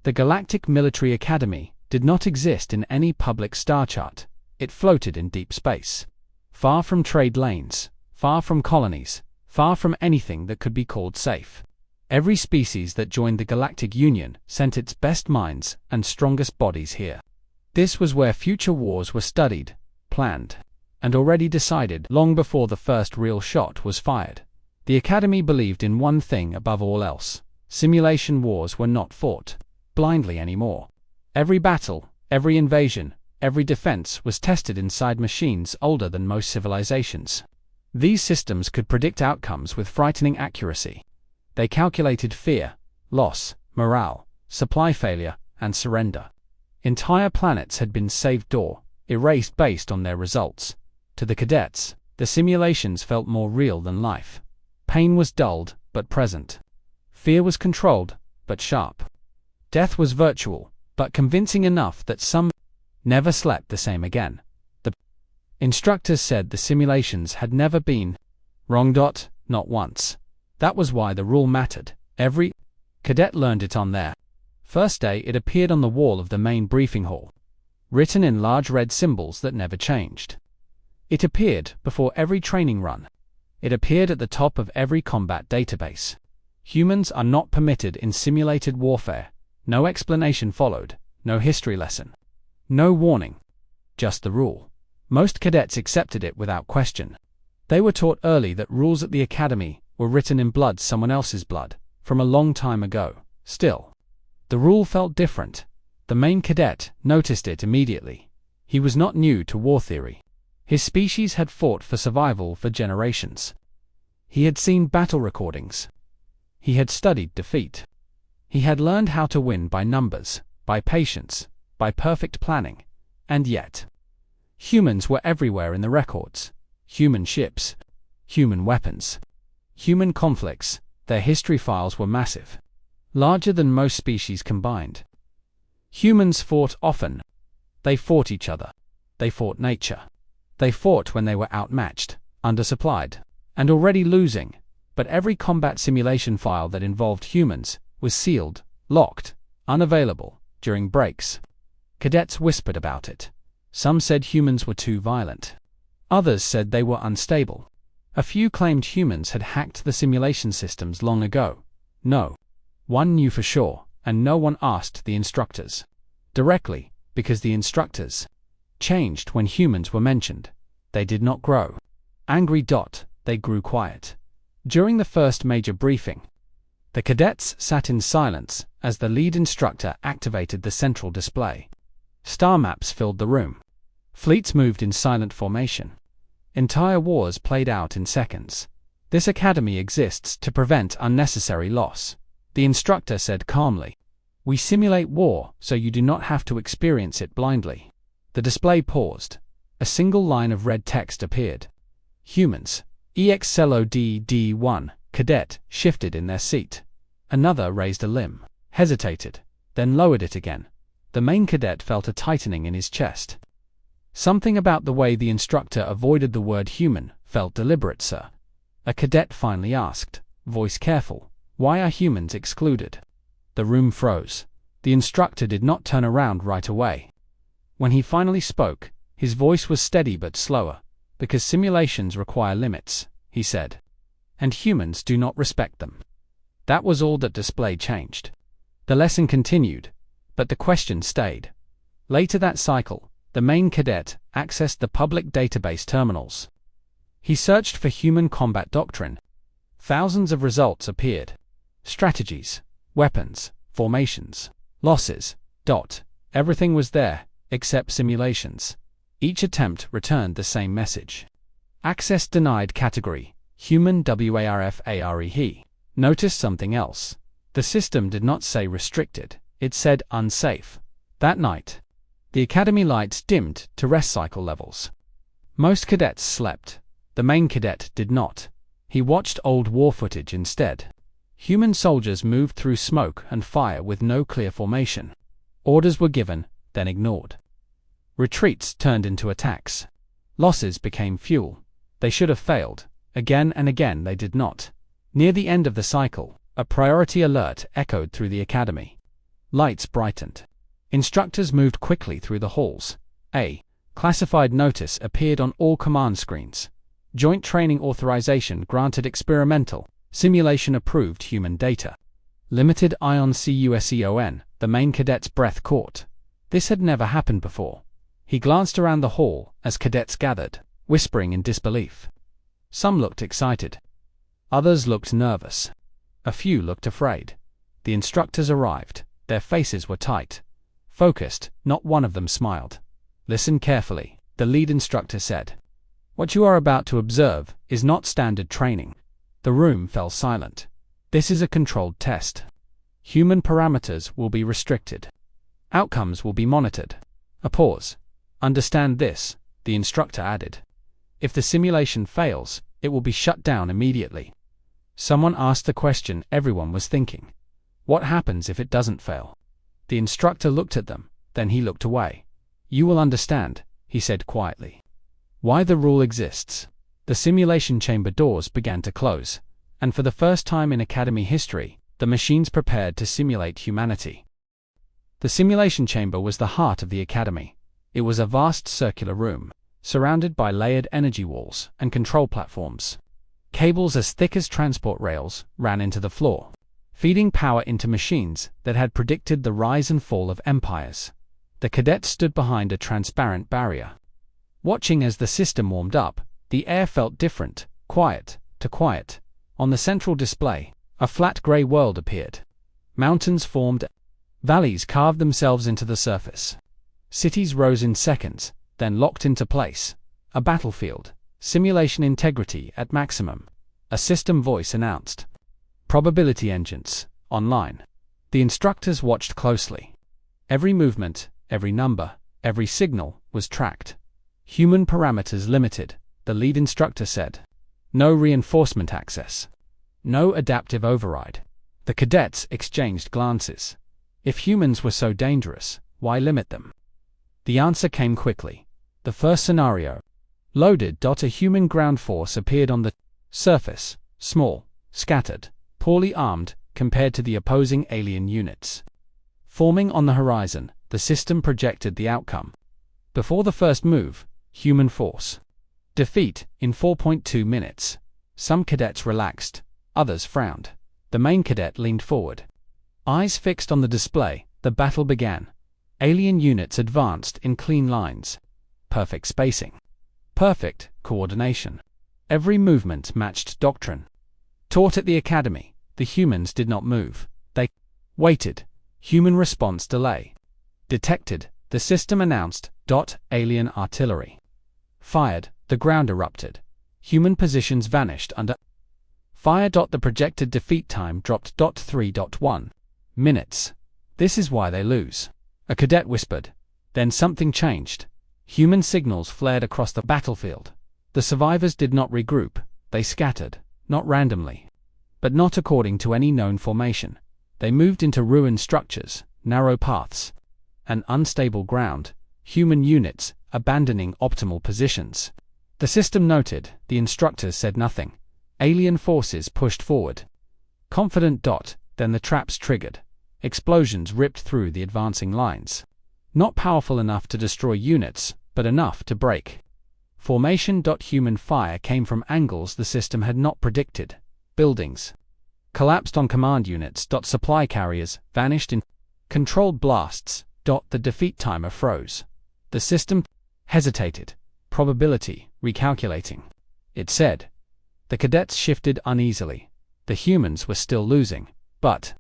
The Galactic Military Academy did not exist in any public star chart. It floated in deep space, far from trade lanes, far from colonies, far from anything that could be called safe. Every species that joined the Galactic Union sent its best minds and strongest bodies here. This was where future wars were studied, planned, and already decided long before the first real shot was fired. The Academy believed in one thing above all else: simulation wars were not fought blindly anymore. Every battle, every invasion, every defense was tested inside machines older than most civilizations. These systems could predict outcomes with frightening accuracy. They calculated fear, loss, morale, supply failure, and surrender. Entire planets had been saved or erased based on their results. To the cadets, the simulations felt more real than life. Pain was dulled, but present. Fear was controlled, but sharp. Death was virtual, but convincing enough that some never slept the same again. The instructors said the simulations had never been wrong. Not once. That was why the rule mattered. Every cadet learned it on their first day. It appeared on the wall of the main briefing hall, written in large red symbols that never changed. It appeared before every training run. It appeared at the top of every combat database. Humans are not permitted in simulated warfare. No explanation followed, no history lesson, no warning. Just the rule. Most cadets accepted it without question. They were taught early that rules at the academy were written in blood, someone else's blood, from a long time ago. Still, the rule felt different. The main cadet noticed it immediately. He was not new to war theory. His species had fought for survival for generations. He had seen battle recordings. He had studied defeat. He had learned how to win by numbers, by patience, by perfect planning. And yet, humans were everywhere in the records. Human ships, human weapons, human conflicts. Their history files were massive, larger than most species combined. Humans fought often. They fought each other. They fought nature. They fought when they were outmatched, undersupplied, and already losing. But every combat simulation file that involved humans was sealed, locked, unavailable during breaks. Cadets whispered about it. Some said humans were too violent. Others said they were unstable. A few claimed humans had hacked the simulation systems long ago. No one knew for sure, and no one asked the instructors directly, because the instructors changed when humans were mentioned. They did not grow angry. They grew quiet. During the first major briefing, the cadets sat in silence as the lead instructor activated the central display. Star maps filled the room. Fleets moved in silent formation. Entire wars played out in seconds. This academy exists to prevent unnecessary loss, the instructor said calmly. We simulate war so you do not have to experience it blindly. The display paused. A single line of red text appeared. Humans. EXLODD1. Cadet shifted in their seat. Another raised a limb, hesitated, then lowered it again. The main cadet felt a tightening in his chest. Something about the way the instructor avoided the word human felt deliberate, sir. A cadet finally asked, voice careful, why are humans excluded? The room froze. The instructor did not turn around right away. When he finally spoke, his voice was steady but slower. Because simulations require limits, he said. And humans do not respect them. That was all. That display changed. The lesson continued, but the question stayed. Later that cycle, the main cadet accessed the public database terminals. He searched for human combat doctrine. Thousands of results appeared. Strategies, weapons, formations, losses. Everything was there, except simulations. Each attempt returned the same message. Access denied. Category: Human WARFARE. He noticed something else. The system did not say restricted, it said unsafe. That night, the academy lights dimmed to rest cycle levels. Most cadets slept. The main cadet did not. He watched old war footage instead. Human soldiers moved through smoke and fire with no clear formation. Orders were given, then ignored. Retreats turned into attacks. Losses became fuel. They should have failed. Again and again they did not. Near the end of the cycle, a priority alert echoed through the academy. Lights brightened. Instructors moved quickly through the halls. A classified notice appeared on all command screens. Joint Training Authorization granted experimental, simulation-approved human data. Limited Ion CUSEON, the main cadet's breath caught. This had never happened before. He glanced around the hall as cadets gathered, whispering in disbelief. Some looked excited. Others looked nervous. A few looked afraid. The instructors arrived. Their faces were tight. Focused, not one of them smiled. "Listen carefully," the lead instructor said. "What you are about to observe is not standard training." The room fell silent. "This is a controlled test. Human parameters will be restricted. Outcomes will be monitored." A pause. "Understand this," the instructor added. "If the simulation fails, it will be shut down immediately." Someone asked the question everyone was thinking. What happens if it doesn't fail? The instructor looked at them, then he looked away. "You will understand," he said quietly, "why the rule exists." The simulation chamber doors began to close, and for the first time in Academy history, the machines prepared to simulate humanity. The simulation chamber was the heart of the Academy. It was a vast circular room, surrounded by layered energy walls and control platforms. Cables as thick as transport rails ran into the floor, feeding power into machines that had predicted the rise and fall of empires. The cadets stood behind a transparent barrier. Watching as the system warmed up, the air felt different, quiet to quiet. On the central display, a flat gray world appeared. Mountains formed, valleys carved themselves into the surface. Cities rose in seconds, then locked into place. A battlefield, simulation integrity at maximum. A system voice announced, "Probability engines, online." The instructors watched closely. Every movement, every number, every signal was tracked. "Human parameters limited," the lead instructor said. "No reinforcement access. No adaptive override." The cadets exchanged glances. If humans were so dangerous, why limit them? The answer came quickly. The first scenario. Loaded. A human ground force appeared on the surface, small, scattered, poorly armed compared to the opposing alien units. Forming on the horizon, the system projected the outcome. Before the first move, human force. Defeat in 4.2 minutes. Some cadets relaxed, others frowned. The main cadet leaned forward. Eyes fixed on the display, the battle began. Alien units advanced in clean lines. Perfect spacing. Perfect coordination. Every movement matched doctrine. Taught at the Academy, the humans did not move. They waited. Human response delay. Detected, the system announced, "Alien artillery." Fired, the ground erupted. Human positions vanished under fire. The projected defeat time dropped 3.1 minutes. "This is why they lose," a cadet whispered. Then something changed. Human signals flared across the battlefield. The survivors did not regroup, they scattered, not randomly, but not according to any known formation. They moved into ruined structures, narrow paths, and unstable ground, human units abandoning optimal positions. The system noted, the instructors said nothing. Alien forces pushed forward. Confident. Then the traps triggered. Explosions ripped through the advancing lines. Not powerful enough to destroy units, but enough to break. Formation. Human fire came from angles the system had not predicted. Buildings collapsed on command units. Supply carriers vanished in controlled blasts. The defeat timer froze. The system hesitated. Probability recalculating. It said. The cadets shifted uneasily. The humans were still losing, but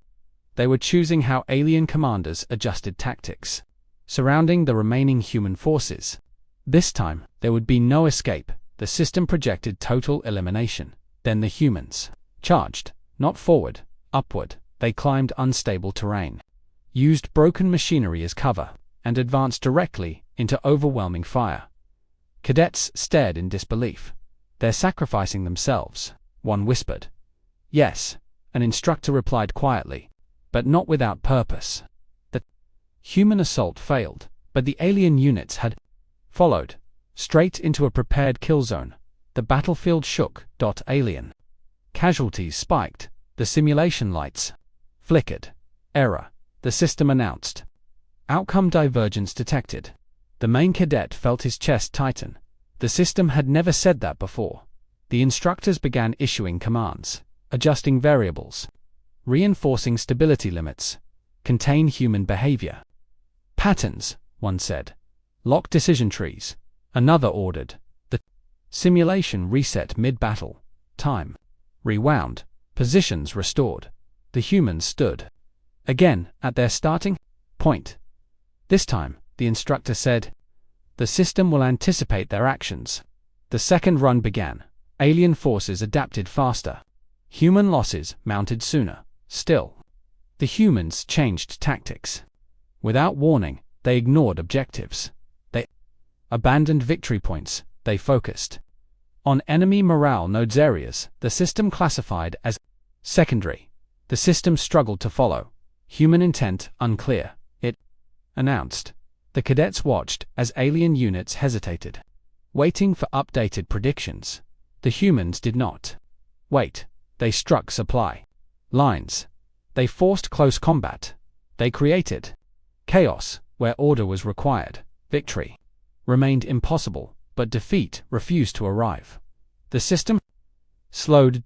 they were choosing how alien commanders adjusted tactics. Surrounding the remaining human forces. This time, there would be no escape. The system projected total elimination. Then the humans charged, not forward, upward. They climbed unstable terrain, used broken machinery as cover, and advanced directly into overwhelming fire. Cadets stared in disbelief. "They're sacrificing themselves," one whispered. "Yes," an instructor replied quietly, "but not without purpose." The human assault failed, but the alien units had followed, straight into a prepared kill zone. The battlefield shook. Alien casualties spiked. The simulation lights flickered. Error. the system announced. Outcome divergence detected. The main cadet felt his chest tighten. The system had never said that before. The instructors began issuing commands, adjusting variables, reinforcing stability limits, contain human behavior. Patterns, one said. Lock decision trees. Another ordered. The simulation reset mid-battle. Time rewound. Positions restored. The humans stood again at their starting point. This time, the instructor said, the system will anticipate their actions. The second run began. Alien forces adapted faster. Human losses mounted sooner. Still, the humans changed tactics. Without warning, they ignored objectives. They abandoned victory points. They focused on enemy morale nodes areas the system classified as secondary. The system struggled to follow. Human intent unclear. It announced. The cadets watched as alien units hesitated, waiting for updated predictions. The humans did not wait. They struck supply lines. They forced close combat. They created chaos where order was required. Victory remained impossible, but defeat refused to arrive. The system slowed.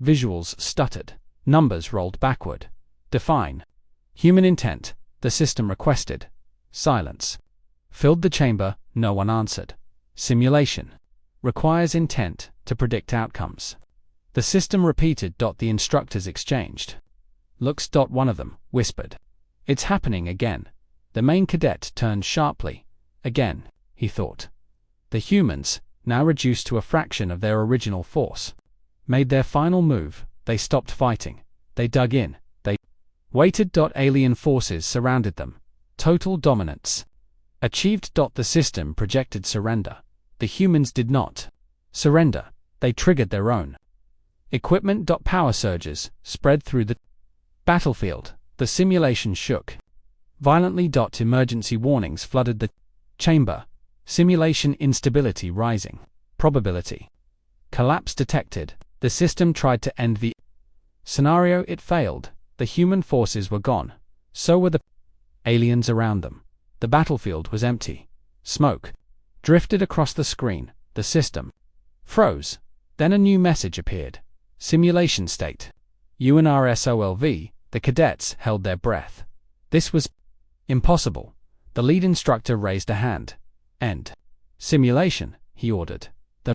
Visuals stuttered. Numbers rolled backward. Define human intent, the system requested. Silence filled the chamber. No one answered. Simulation requires intent to predict outcomes. The system repeated. The instructors exchanged looks. One of them whispered, "It's happening again." The main cadet turned sharply. Again, he thought. The humans, now reduced to a fraction of their original force, made their final move. They stopped fighting. They dug in. They waited. Alien forces surrounded them. Total dominance achieved. The system projected surrender. The humans did not surrender. They triggered their own equipment. Power surges spread through the battlefield. The simulation shook violently. Emergency warnings flooded the chamber. Simulation instability rising. Probability collapse detected. The system tried to end the scenario. It failed. The human forces were gone. So were the aliens around them. The battlefield was empty. Smoke drifted across the screen. The system froze. Then a new message appeared. Simulation state. UNRSOLV. The cadets held their breath. This was impossible. The lead instructor raised a hand. End simulation, he ordered. The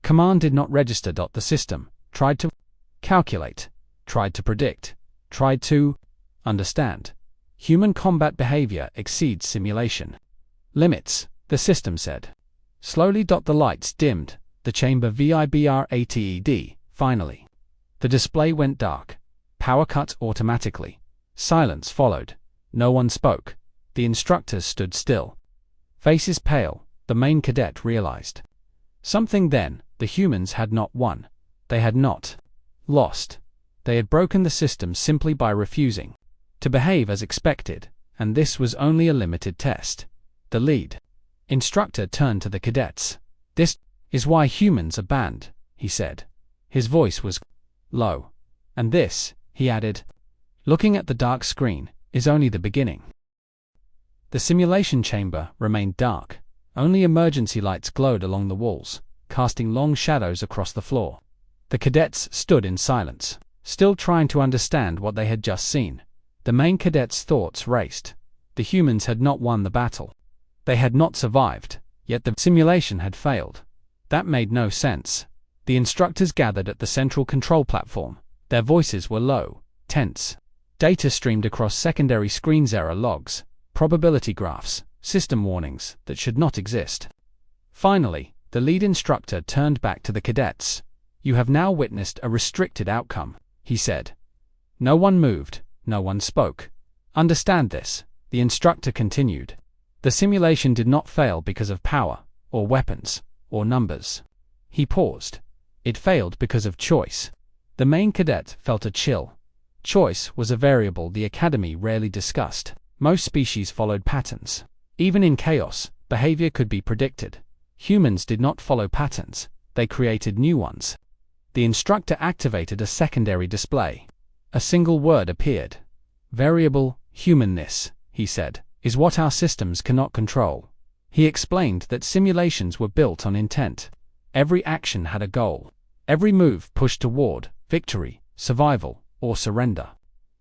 command did not register. The system tried to calculate, tried to predict, tried to understand. Human combat behavior exceeds simulation limits, the system said. Slowly. The lights dimmed. The chamber vibrated. Finally, the display went dark. Power cut automatically. Silence followed. No one spoke. The instructors stood still. Faces pale. The main cadet realized something then. The humans had not won. They had not lost. They had broken the system simply by refusing to behave as expected, and this was only a limited test. The lead instructor turned to the cadets. "This is why humans are banned," he said. His voice was low. "And this," he added, looking at the dark screen, "is only the beginning." The simulation chamber remained dark. Only emergency lights glowed along the walls, casting long shadows across the floor. The cadets stood in silence, still trying to understand what they had just seen. The main cadet's thoughts raced. The humans had not won the battle. They had not survived, yet the simulation had failed. That made no sense. The instructors gathered at the central control platform. Their voices were low, tense. Data streamed across secondary screens. Error logs, probability graphs, system warnings that should not exist. Finally, the lead instructor turned back to the cadets. "You have now witnessed a restricted outcome," he said. No one moved, no one spoke. "Understand this," the instructor continued. "The simulation did not fail because of power, or weapons, or numbers." He paused. It failed because of choice. The main cadet felt a chill. Choice was a variable the Academy rarely discussed. Most species followed patterns. Even in chaos, behavior could be predicted. Humans did not follow patterns. They created new ones. The instructor activated a secondary display. A single word appeared. Variable, Humanness, he said, is what our systems cannot control. He explained that simulations were built on intent. Every action had a goal. Every move pushed toward victory, survival, or surrender.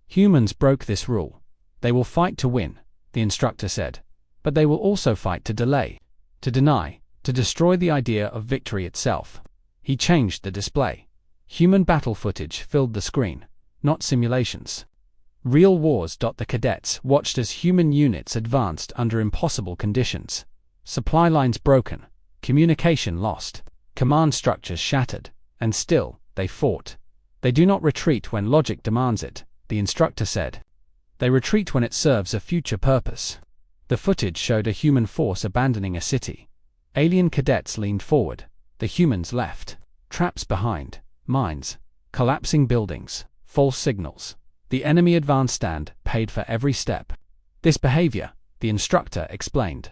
Humans broke this rule. They will fight to win, the instructor said, but they will also fight to delay, to deny, to destroy the idea of victory itself. He changed the display. Human battle footage filled the screen, not simulations. Real wars. The cadets watched as human units advanced under impossible conditions. Supply lines broken, communication lost, command structures shattered, and still, they fought. They do not retreat when logic demands it, the instructor said. They retreat when it serves a future purpose. The footage showed a human force abandoning a city. Alien cadets leaned forward, the humans left. Traps behind, mines, collapsing buildings, false signals. The enemy advanced and paid for every step. This behavior, the instructor explained,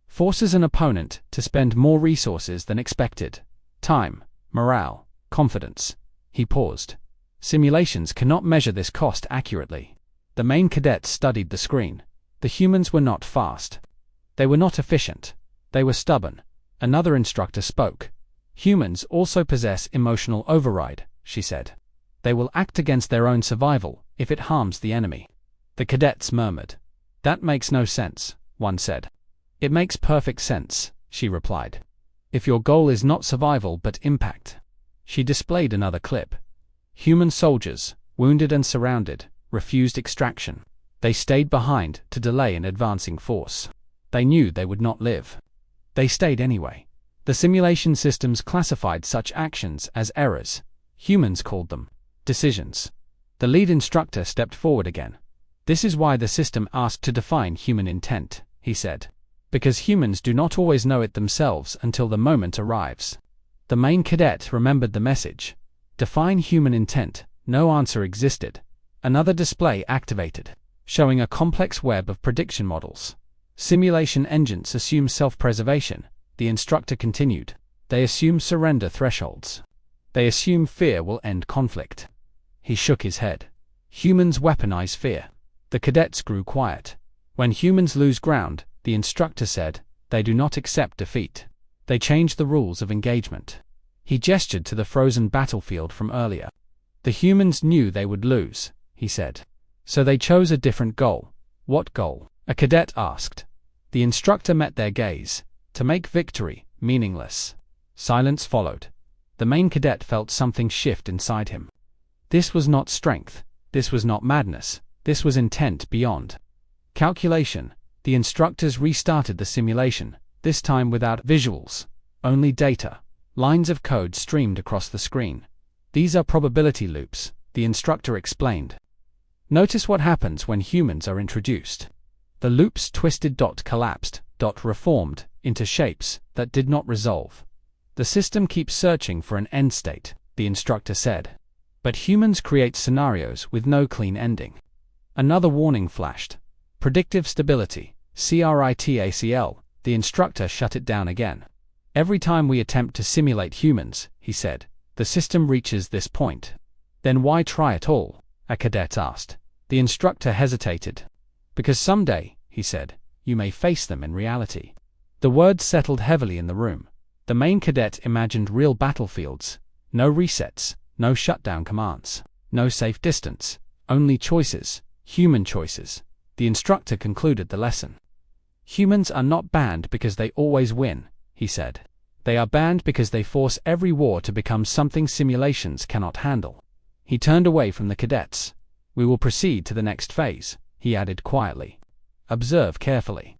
forces an opponent to spend more resources than expected. Time, morale, confidence. He paused. Simulations cannot measure this cost accurately. The main cadets studied the screen. The humans were not fast. They were not efficient. They were stubborn. Another instructor spoke. Humans also possess emotional override, she said. They will act against their own survival if it harms the enemy. The cadets murmured. That makes no sense, one said. It makes perfect sense, she replied. If your goal is not survival but impact. She displayed another clip. Human soldiers, wounded and surrounded, refused extraction. They stayed behind to delay an advancing force. They knew they would not live. They stayed anyway. The simulation systems classified such actions as errors. Humans called them decisions. The lead instructor stepped forward again. This is why the system asked to define human intent, he said. Because humans do not always know it themselves until the moment arrives. The main cadet remembered the message. Define human intent. No answer existed. Another display activated, showing a complex web of prediction models. Simulation engines assume self-preservation, the instructor continued. They assume surrender thresholds. They assume fear will end conflict. He shook his head. Humans weaponize fear. The cadets grew quiet. When humans lose ground, the instructor said, they do not accept defeat. They change the rules of engagement. He gestured to the frozen battlefield from earlier. The humans knew they would lose, he said. So they chose a different goal. What goal? A cadet asked. The instructor met their gaze. To make victory meaningless. Silence followed. The main cadet felt something shift inside him. This was not strength. This was not madness. This was intent beyond calculation. The instructors restarted the simulation, this time without visuals, only data. Lines of code streamed across the screen. These are probability loops, the instructor explained. Notice what happens when humans are introduced. The loops twisted, collapsed, reformed into shapes that did not resolve. The system keeps searching for an end state, the instructor said. But humans create scenarios with no clean ending. Another warning flashed. Predictive stability, CRITACL, the instructor shut it down again. Every time we attempt to simulate humans, he said, the system reaches this point. Then why try at all? A cadet asked. The instructor hesitated. Because someday, he said, you may face them in reality. The words settled heavily in the room. The main cadet imagined real battlefields. No resets, no shutdown commands, no safe distance, only choices, human choices. The instructor concluded the lesson. Humans are not banned because they always win, he said. They are banned because they force every war to become something simulations cannot handle. He turned away from the cadets. We will proceed to the next phase, he added quietly. Observe carefully.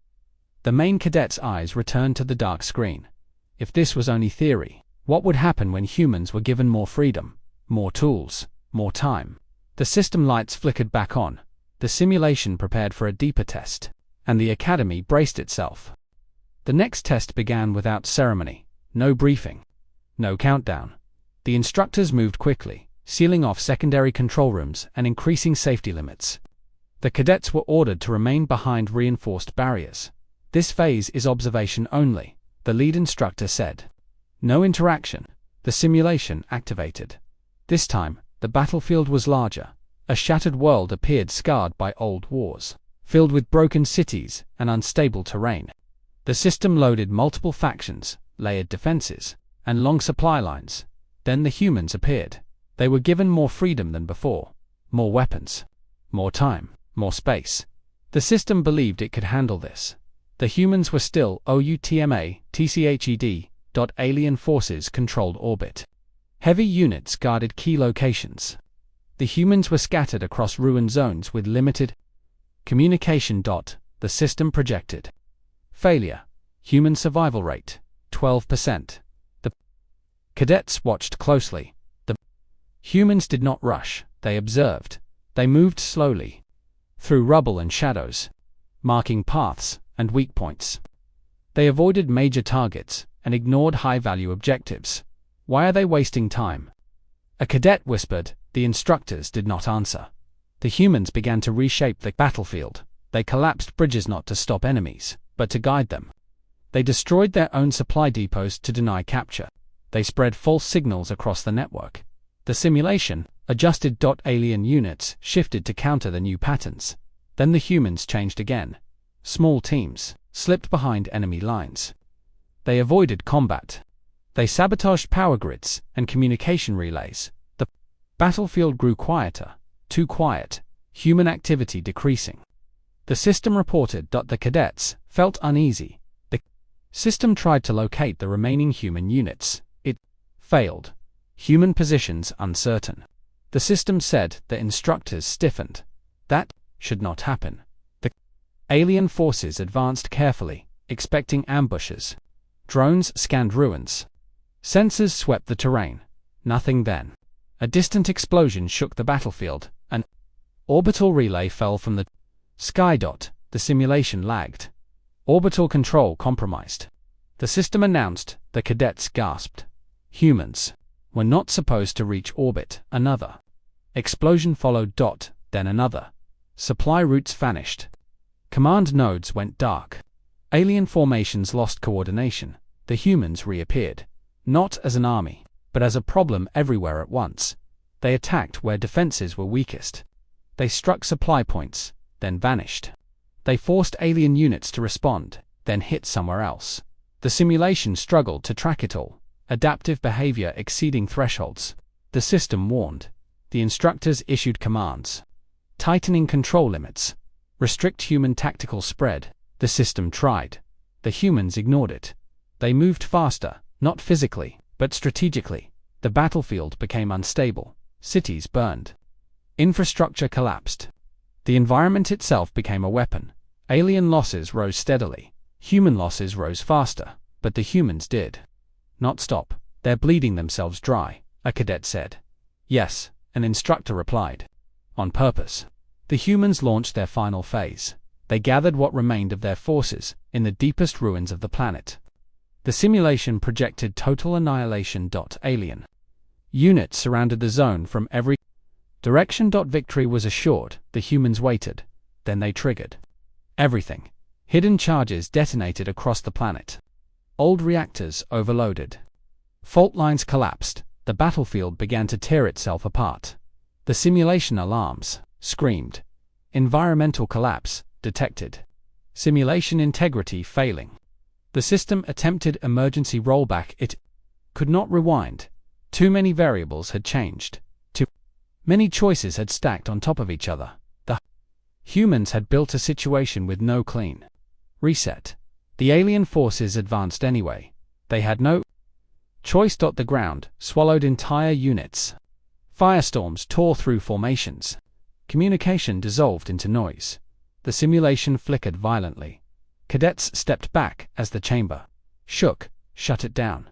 The main cadet's eyes returned to the dark screen. If this was only theory, what would happen when humans were given more freedom, more tools, more time? The system lights flickered back on. The simulation prepared for a deeper test, and the academy braced itself. The next test began without ceremony, no briefing, no countdown. The instructors moved quickly, sealing off secondary control rooms and increasing safety limits. The cadets were ordered to remain behind reinforced barriers. This phase is observation only, the lead instructor said. No interaction. The simulation activated. This time, the battlefield was larger. A shattered world appeared scarred by old wars. filled with broken cities and unstable terrain. The system loaded multiple factions, layered defenses, and long supply lines. Then the humans appeared. They were given more freedom than before, more weapons, more time, more space. The system believed it could handle this. The humans were still OUTMA Alien forces controlled orbit. Heavy units guarded key locations. The humans were scattered across ruined zones with limited communication. The system projected. Failure. Human survival rate, 12%. The cadets watched closely. The humans did not rush, they observed. They moved slowly, through rubble and shadows, marking paths and weak points. They avoided major targets and ignored high-value objectives. Why are they wasting time? A cadet whispered. The instructors did not answer. The humans began to reshape the battlefield. They collapsed bridges not to stop enemies, but to guide them. They destroyed their own supply depots to deny capture. They spread false signals across the network. The simulation, adjusted. Alien units shifted to counter the new patterns. Then the humans changed again. Small teams slipped behind enemy lines. They avoided combat. They sabotaged power grids and communication relays. The battlefield grew quieter, too quiet, human activity decreasing. The system reported. The cadets felt uneasy. The system tried to locate the remaining human units. It failed. Human positions uncertain. The system said. The instructors stiffened. That should not happen. The alien forces advanced carefully, expecting ambushes. Drones scanned ruins. Sensors swept the terrain. Nothing then. A distant explosion shook the battlefield. An orbital relay fell from the sky. The simulation lagged. Orbital control compromised. The system announced. The cadets gasped. Humans were not supposed to reach orbit. Another explosion followed. Then another. Supply routes vanished. Command nodes went dark. Alien formations lost coordination. The humans reappeared. Not as an army, but as a problem everywhere at once. They attacked where defenses were weakest. They struck supply points, then vanished. They forced alien units to respond, then hit somewhere else. The simulation struggled to track it all, adaptive behavior exceeding thresholds. The system warned. The instructors issued commands. Tightening control limits. Restrict human tactical spread. The system tried. The humans ignored it. They moved faster, not physically, but strategically. The battlefield became unstable. Cities burned. Infrastructure collapsed. The environment itself became a weapon. Alien losses rose steadily. Human losses rose faster, but the humans did not stop. They're bleeding themselves dry, a cadet said. Yes, an instructor replied. On purpose. The humans launched their final phase. They gathered what remained of their forces in the deepest ruins of the planet. The simulation projected total annihilation. Alien units surrounded the zone from every direction. Victory was assured. The humans waited. Then they triggered everything. Hidden charges detonated across the planet. Old reactors overloaded. Fault lines collapsed. The battlefield began to tear itself apart. The simulation alarms screamed. Environmental collapse detected. Simulation integrity failing. The system attempted emergency rollback. It could not rewind. Too many variables had changed. Too many choices had stacked on top of each other. The humans had built a situation with no clean reset. The alien forces advanced anyway. They had no choice. The ground swallowed entire units. Firestorms tore through formations. Communication dissolved into noise. The simulation flickered violently. Cadets stepped back as the chamber shook. Shut it down.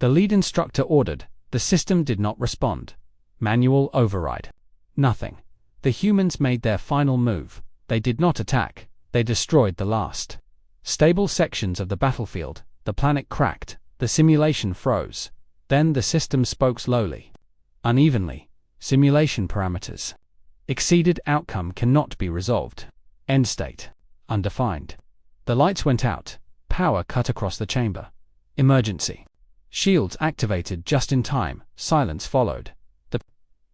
The lead instructor ordered. The system did not respond. Manual override. Nothing. The humans made their final move. They did not attack. They destroyed the last stable sections of the battlefield. The planet cracked. The simulation froze. Then the system spoke slowly, unevenly. Simulation parameters exceeded. Outcome cannot be resolved. End state undefined. The lights went out. Power cut across the chamber. Emergency. Shields activated just in time. Silence followed. The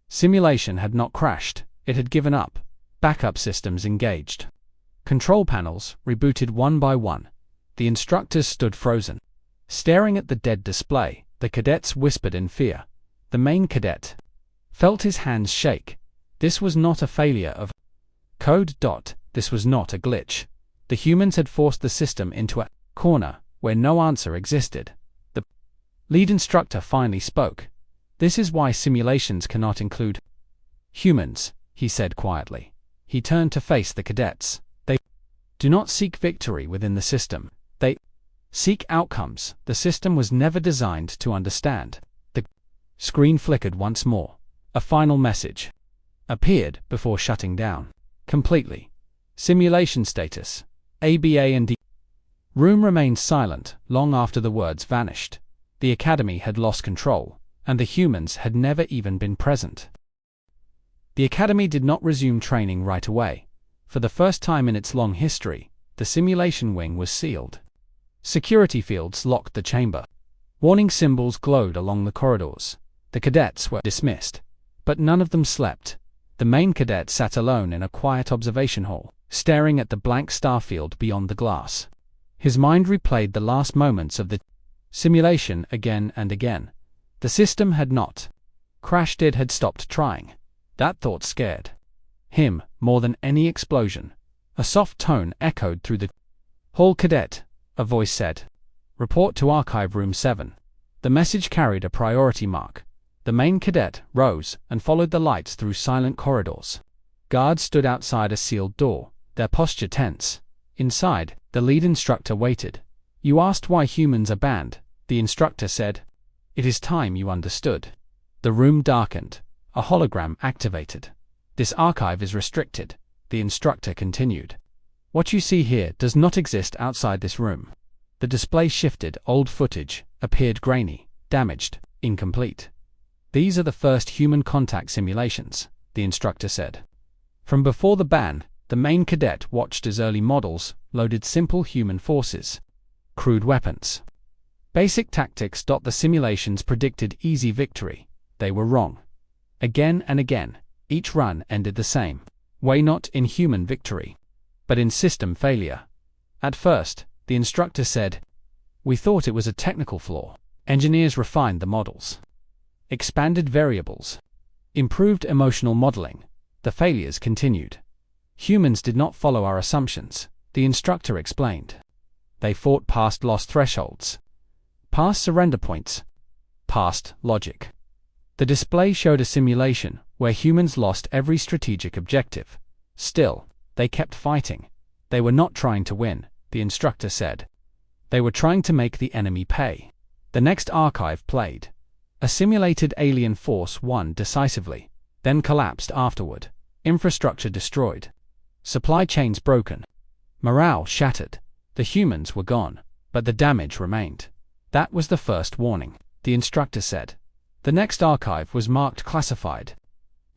simulation had not crashed. It had given up. Backup systems engaged. Control panels rebooted one by one. The instructors stood frozen. Staring at the dead display, the cadets whispered in fear. The main cadet felt his hands shake. This was not a failure of code. This was not a glitch. The humans had forced the system into a corner where no answer existed. The lead instructor finally spoke. This is why simulations cannot include humans, he said quietly. He turned to face the cadets. They do not seek victory within the system. They seek outcomes the system was never designed to understand. The screen flickered once more. A final message appeared before shutting down completely. Simulation status ABA and D. Room remained silent long after the words vanished. The Academy had lost control, and the humans had never even been present. The Academy did not resume training right away. For the first time in its long history, the simulation wing was sealed. Security fields locked the chamber. Warning symbols glowed along the corridors. The cadets were dismissed, but none of them slept. The main cadet sat alone in a quiet observation hall, staring at the blank starfield beyond the glass. His mind replayed the last moments of the simulation again and again. The system had not crashed, it had stopped trying. That thought scared him more than any explosion. A soft tone echoed through the hall. Cadet, a voice said. Report to Archive Room 7. The message carried a priority mark. The main cadet rose and followed the lights through silent corridors. Guards stood outside a sealed door, their posture tense. Inside, the lead instructor waited. You asked why humans are banned, the instructor said. It is time you understood. The room darkened. A hologram activated. This archive is restricted, the instructor continued. What you see here does not exist outside this room. The display shifted. Old footage appeared grainy, damaged, incomplete. These are the first human contact simulations, the instructor said. From before the ban, the main cadet watched as early models loaded simple human forces, crude weapons, basic tactics. The simulations predicted easy victory. They were wrong. Again and again, each run ended the same way, not in human victory, but in system failure. At first, the instructor said, we thought it was a technical flaw. Engineers refined the models, expanded variables, improved emotional modeling. The failures continued. Humans did not follow our assumptions, the instructor explained. They fought past loss thresholds, past surrender points, past logic. The display showed a simulation where humans lost every strategic objective. Still, they kept fighting. They were not trying to win, the instructor said. They were trying to make the enemy pay. The next archive played. A simulated alien force won decisively, then collapsed afterward. Infrastructure destroyed. Supply chains broken. Morale shattered. The humans were gone, but the damage remained. That was the first warning, the instructor said. The next archive was marked classified.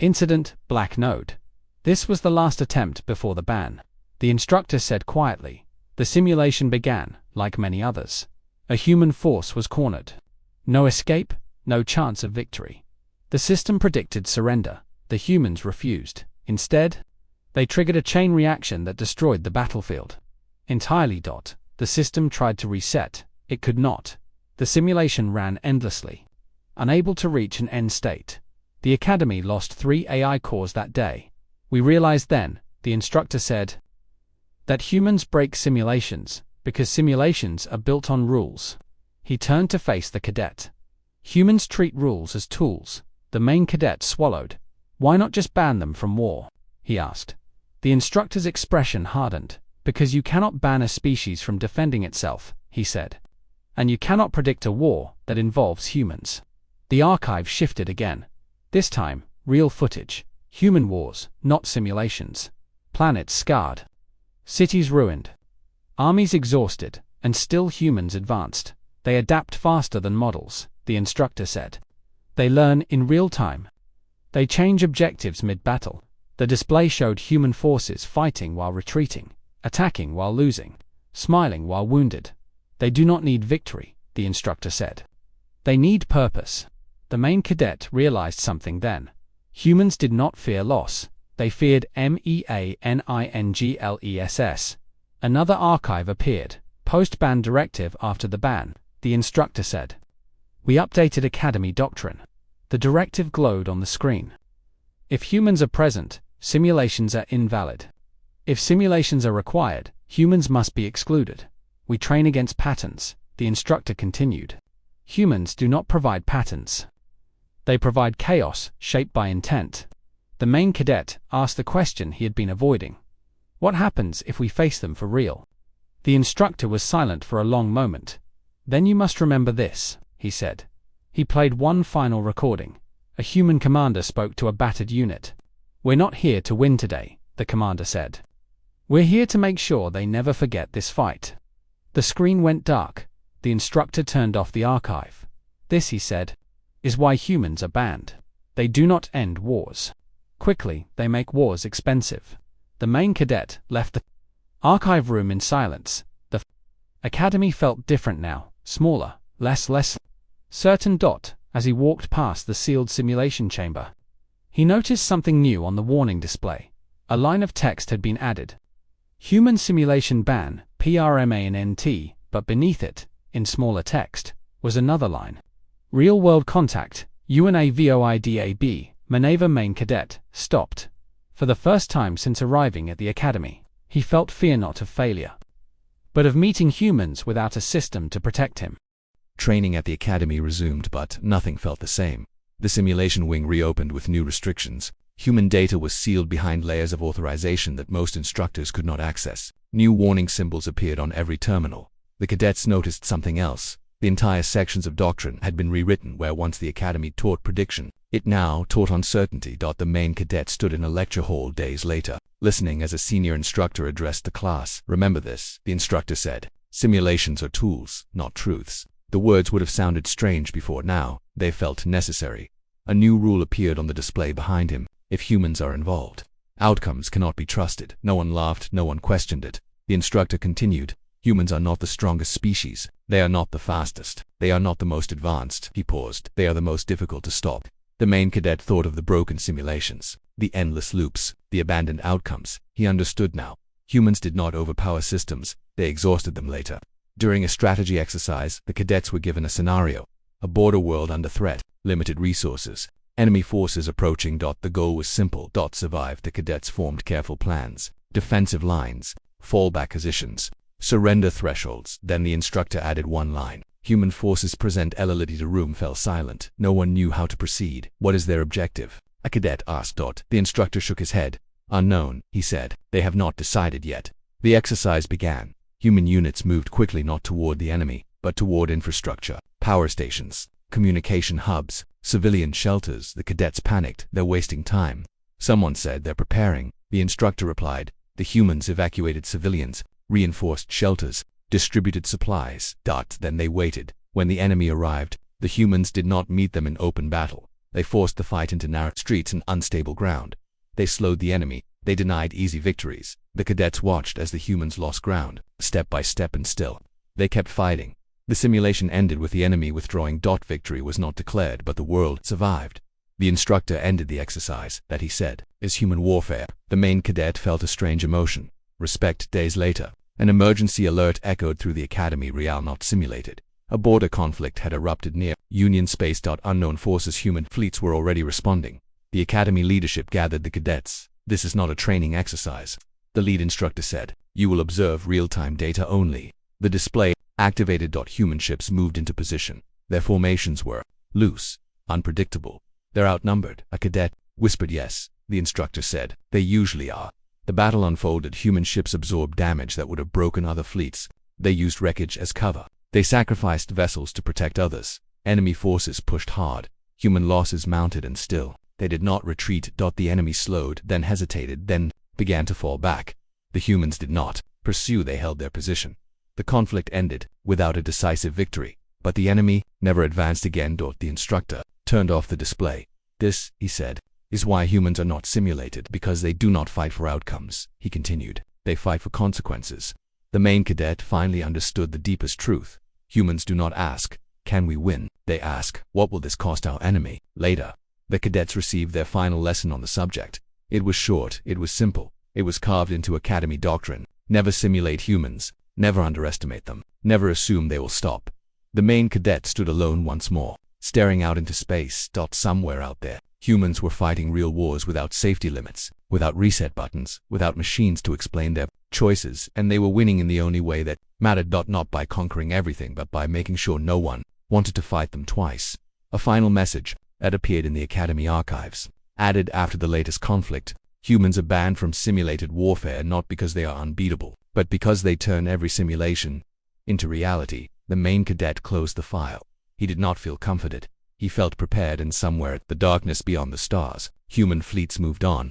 Incident, Black Node. This was the last attempt before the ban. The instructor said quietly. The simulation began, like many others. A human force was cornered. No escape, no chance of victory. The system predicted surrender. The humans refused. Instead, they triggered a chain reaction that destroyed the battlefield entirely. The system tried to reset. It could not. The simulation ran endlessly, unable to reach an end state. The Academy lost 3 AI cores that day. We realized then, the instructor said, that humans break simulations because simulations are built on rules. He turned to face the cadet. Humans treat rules as tools. The main cadet swallowed. Why not just ban them from war? He asked. The instructor's expression hardened. Because you cannot ban a species from defending itself, he said. And you cannot predict a war that involves humans. The archive shifted again. This time, real footage. Human wars, not simulations. Planets scarred. Cities ruined. Armies exhausted, and still humans advanced. They adapt faster than models, the instructor said. They learn in real time. They change objectives mid-battle. The display showed human forces fighting while retreating, attacking while losing, smiling while wounded. They do not need victory, the instructor said. They need purpose. The main cadet realized something then. Humans did not fear loss. They feared MEANINGLESS. Another archive appeared. Post-ban directive after the ban, the instructor said. We updated Academy doctrine. The directive glowed on the screen. If humans are present, simulations are invalid. If simulations are required, humans must be excluded. We train against patterns, the instructor continued. Humans do not provide patterns. They provide chaos, shaped by intent. The main cadet asked the question he had been avoiding. What happens if we face them for real? The instructor was silent for a long moment. Then you must remember this, he said. He played one final recording. A human commander spoke to a battered unit. We're not here to win today, the commander said. We're here to make sure they never forget this fight. The screen went dark. The instructor turned off the archive. This, he said, is why humans are banned. They do not end wars. Quickly, they make wars expensive. The main cadet left the archive room in silence. The academy felt different now, smaller, less certain. As he walked past the sealed simulation chamber, he noticed something new on the warning display. A line of text had been added. Human simulation ban, PRMANNT, but beneath it, in smaller text, was another line. Real-world contact, UNAVOIDAB, Maneva main cadet, stopped. For the first time since arriving at the academy, he felt fear not of failure, but of meeting humans without a system to protect him. Training at the academy resumed, but nothing felt the same. The simulation wing reopened with new restrictions. Human data was sealed behind layers of authorization that most instructors could not access. New warning symbols appeared on every terminal. The cadets noticed something else. The entire sections of doctrine had been rewritten. Where once the academy taught prediction, it now taught uncertainty. The main cadet stood in a lecture hall days later, listening as a senior instructor addressed the class. Remember this, the instructor said. Simulations are tools, not truths. The words would have sounded strange before. Now they felt necessary. A new rule appeared on the display behind him. If humans are involved, outcomes cannot be trusted. No one laughed, no one questioned it. The instructor continued. Humans are not the strongest species. They are not the fastest. They are not the most advanced. He paused. They are the most difficult to stop. The main cadet thought of the broken simulations, the endless loops, the abandoned outcomes. He understood now. Humans did not overpower systems. They exhausted them later. During a strategy exercise, the cadets were given a scenario. A border world under threat, limited resources, enemy forces approaching. The goal was simple. Survive. The cadets formed careful plans. Defensive lines, fallback positions, surrender thresholds. Then the instructor added one line. Human forces present. The room fell silent. No one knew how to proceed. What is their objective? A cadet asked. The instructor shook his head. Unknown, he said. They have not decided yet. The exercise began. Human units moved quickly, not toward the enemy, but toward infrastructure, power stations, communication hubs, civilian shelters. The cadets panicked. They're wasting time. Someone said they're preparing. The instructor replied. The humans evacuated civilians, reinforced shelters, distributed supplies. Then they waited. When the enemy arrived, the humans did not meet them in open battle. They forced the fight into narrow streets and unstable ground. They slowed the enemy. They denied easy victories. The cadets watched as the humans lost ground, step by step, and still they kept fighting. The simulation ended with the enemy withdrawing. Victory was not declared, but the world survived. The instructor ended the exercise. That, he said, is human warfare. The main cadet felt a strange emotion. Respect. Days later, an emergency alert echoed through the academy. Real, not simulated. A border conflict had erupted near Union space. Unknown forces. Human fleets were already responding. The academy leadership gathered the cadets. This is not a training exercise, the lead instructor said. You will observe real-time data only. The display activated. Human ships moved into position. Their formations were loose, unpredictable. They're outnumbered. A cadet whispered. Yes, the instructor said. They usually are. The battle unfolded. Human ships absorbed damage that would have broken other fleets. They used wreckage as cover. They sacrificed vessels to protect others. Enemy forces pushed hard. Human losses mounted, and still they did not retreat. The enemy slowed, then hesitated, then began to fall back. The humans did not pursue. They held their position. The conflict ended without a decisive victory, but the enemy never advanced again. The instructor turned off the display. This, he said, is why humans are not simulated, because they do not fight for outcomes. He continued. They fight for consequences. The main cadet finally understood the deepest truth. Humans do not ask, can we win? They ask, what will this cost our enemy? Later, the cadets received their final lesson on the subject. It was short, it was simple, it was carved into Academy doctrine. Never simulate humans, never underestimate them, never assume they will stop. The main cadet stood alone once more, staring out into space. Somewhere out there, humans were fighting real wars without safety limits, without reset buttons, without machines to explain their choices, and they were winning in the only way that mattered. Not by conquering everything, but by making sure no one wanted to fight them twice. A final message that appeared in the Academy archives, added after the latest conflict: humans are banned from simulated warfare not because they are unbeatable, but because they turn every simulation into reality. The main cadet closed the file. He did not feel comforted. He felt prepared, and somewhere, the darkness beyond the stars, human fleets moved on,